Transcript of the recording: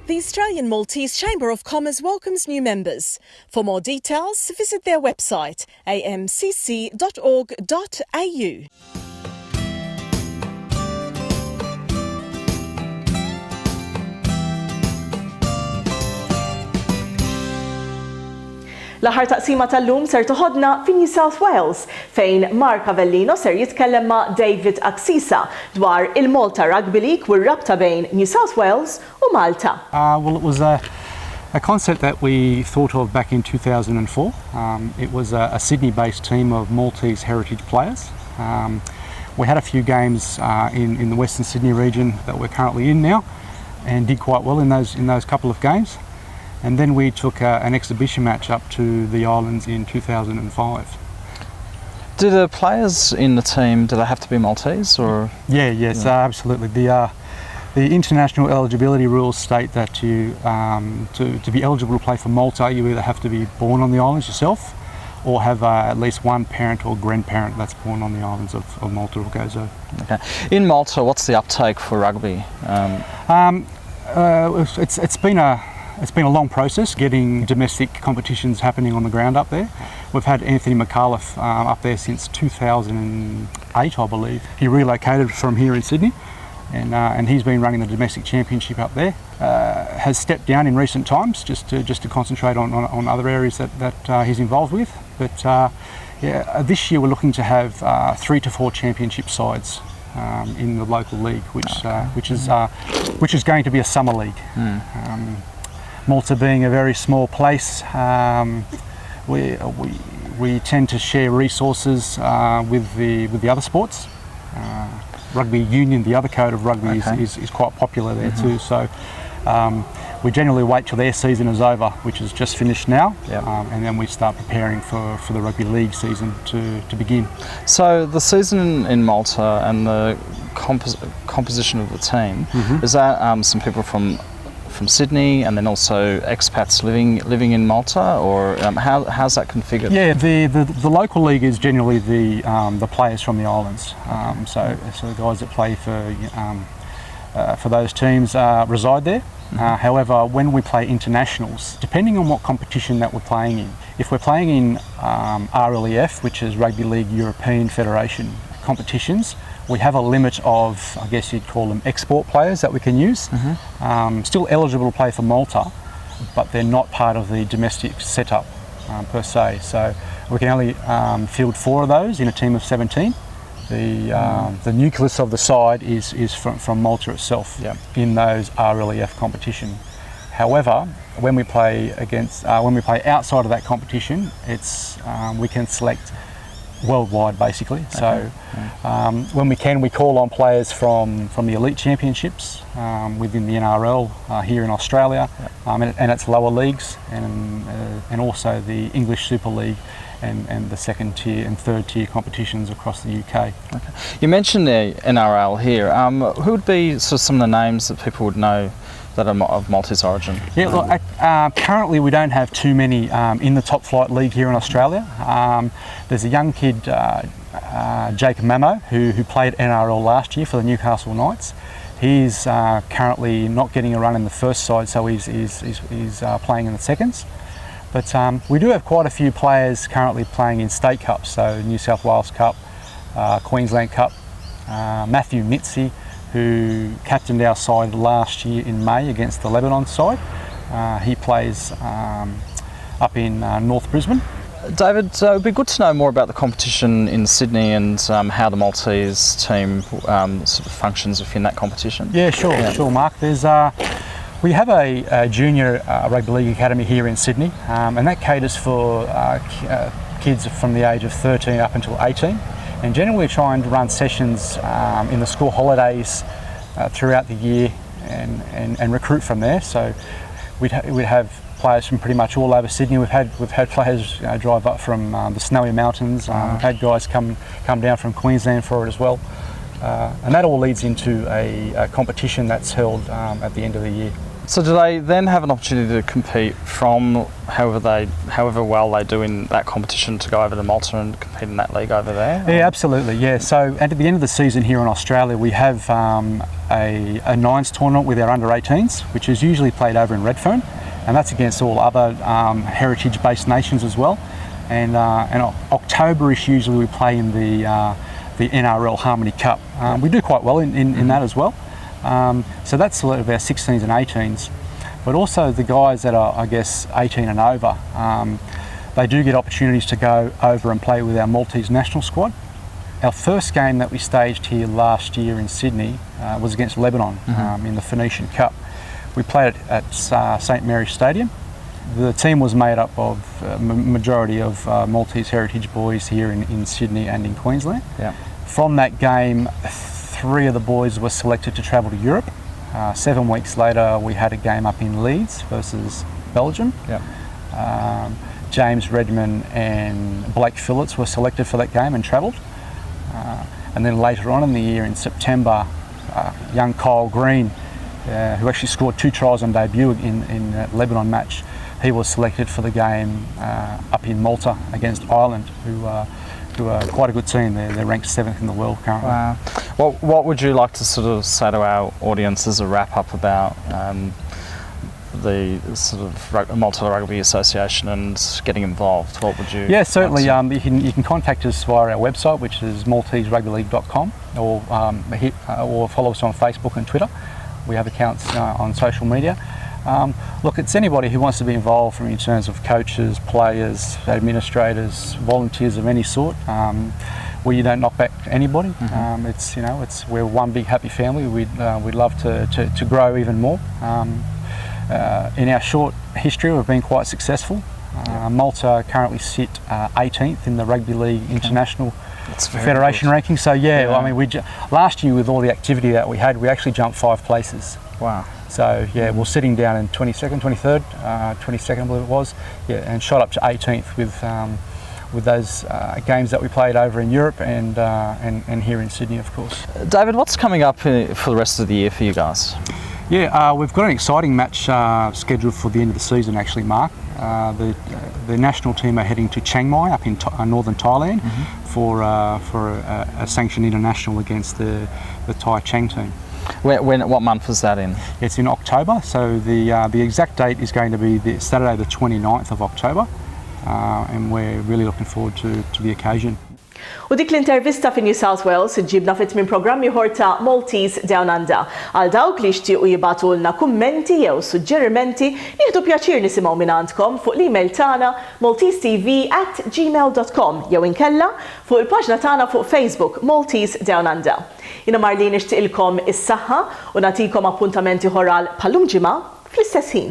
The Australian Maltese Chamber of Commerce welcomes new members. For more details, visit their website amcc.org.au. L-aħħar taqsima tal-lum ser toħodna fi New South Wales fejn Mark Avellino ser jitkellem ma' David Axisa dwar il-Malta Rugby League u r-rabta bejn New South Wales u Malta. Well, it was a concept that we thought of back in 2004. It was a Sydney-based team of Maltese heritage players. We had a few games in the Western Sydney region that we're currently in now, and did quite well in those couple of games. And then we took an exhibition match up to the islands in 2005. Do the players in the team, do they have to be Maltese or? Yes, absolutely. The international eligibility rules state that to be eligible to play for Malta, you either have to be born on the islands yourself or have at least one parent or grandparent that's born on the islands of Malta or Gozo. Okay. In Malta, what's the uptake for rugby? It's been a long process getting domestic competitions happening on the ground up there. We've had Anthony McAuliffe up there since 2008, I believe. He relocated from here in Sydney, and he's been running the domestic championship up there. Has stepped down in recent times just to concentrate on other areas that he's involved with. But this year we're looking to have 3 to 4 championship sides in the local league, which is going to be a summer league. Malta being a very small place, we tend to share resources with the other sports. Rugby union, the other code of rugby, is quite popular there too. So we generally wait till their season is over, which is just finished now, and then we start preparing for the rugby league season to begin. So the season in Malta and the composition of the team, is that some people from Sydney and then also expats living in Malta, or how's that configured? Yeah, the local league is generally the players from the islands. So the guys that play for those teams reside there. However, when we play internationals, depending on what competition that we're playing in, if we're playing in RLEF, which is Rugby League European Federation competitions, we have a limit of, I guess you'd call them export players that we can use. Still eligible to play for Malta, but they're not part of the domestic setup per se. So we can only field 4 of those in a team of 17. The nucleus of the side is from Malta itself in those RLEF competition. However, when we play outside of that competition, we can select worldwide basically. So when we call on players from the elite championships within the NRL here in Australia, and its lower leagues, and also the English Super League and the second tier and third tier competitions across the UK. Okay. You mentioned the NRL here. Who would be sort of some of the names that people would know that are of Maltese origin? Yeah, look, currently we don't have too many in the top flight league here in Australia. There's a young kid, Jake Mamo, who played NRL last year for the Newcastle Knights. He's currently not getting a run in the first side, so he's playing in the seconds. But we do have quite a few players currently playing in state cups, so New South Wales Cup, Queensland Cup. Matthew Mitzi, who captained our side last year in May against the Lebanon side. He plays up in North Brisbane. David, it would be good to know more about the competition in Sydney and how the Maltese team sort of functions within that competition. Yeah, sure, Mark. We have a junior rugby league academy here in Sydney, and that caters for kids from the age of 13 up until 18. And generally we try and run sessions in the school holidays throughout the year and recruit from there. So we'd have players from pretty much all over Sydney. We've had players drive up from the Snowy Mountains. We've had guys come down from Queensland for it as well. And that all leads into a competition that's held at the end of the year. So do they then have an opportunity to compete from however well they do in that competition to go over to Malta and compete in that league over there? Yeah, absolutely. Yeah. So at the end of the season here in Australia, we have a nines tournament with our under 18s, which is usually played over in Redfern, and that's against all other heritage-based nations as well. And October-ish usually we play in the NRL Harmony Cup. We do quite well in that as well. So that's sort of our 16s and 18s, but also the guys that are, I guess, 18 and over, they do get opportunities to go over and play with our Maltese national squad. Our first game that we staged here last year in Sydney was against Lebanon in the Phoenician Cup. We played it at St Mary's Stadium. The team was made up of a majority of Maltese heritage boys here in Sydney and in Queensland. Yeah. From that game, 3 of the boys were selected to travel to Europe. 7 weeks later, we had a game up in Leeds versus Belgium. Yeah. James Redman and Blake Phillips were selected for that game and travelled. And then later on in the year, in September, young Kyle Green, who actually scored 2 tries on debut in that Lebanon match, he was selected for the game up in Malta against Ireland, who are quite a good team. They're ranked 7th in the world currently. Wow. What would you like to sort of say to our audience as a wrap up about the sort of Malta Rugby Association and getting involved? What would you? Yeah, certainly. You can contact us via our website, which is MalteseRugbyLeague.com, or follow us on Facebook and Twitter. We have accounts on social media. Look, it's anybody who wants to be involved in terms of coaches, players, administrators, volunteers of any sort. We don't knock back anybody. We're one big happy family. We'd love to grow even more. In our short history, we've been quite successful. Malta currently sit 18th in the Rugby League International Federation ranking. So I mean, last year with all the activity that we had, we actually jumped 5 places. Wow. So we're sitting down in 22nd, 23rd, 22nd I believe it was, and shot up to 18th with those games that we played over in Europe and here in Sydney, of course. David, what's coming up for the rest of the year for you guys? Yeah, we've got an exciting match scheduled for the end of the season, actually, Mark. The national team are heading to Chiang Mai up in northern Thailand for a sanctioned international against the Thai Chang team. What month was that in? It's in October, so the exact date is going to be Saturday the 29th of October, and we're really looking forward to the occasion. U dik l-intervista fi New South Wales ġibna fit minn programmi ħorta Maltese Down Under. Għal dawk li jixtiequ jibatulna kummenti jew suġġerimenti nieħdu pjaċir nisimgħu minn għandkom fuq l-email tagħna maltesetv@gmail.com jew inkella fuq il-paġna tagħna fuq Facebook Maltese Down Under. Jiena Marlin nixtieqilkom is-saħħa u nagħtikom appuntamenti ħoral bħallum ġimgħa fl-istess ħin.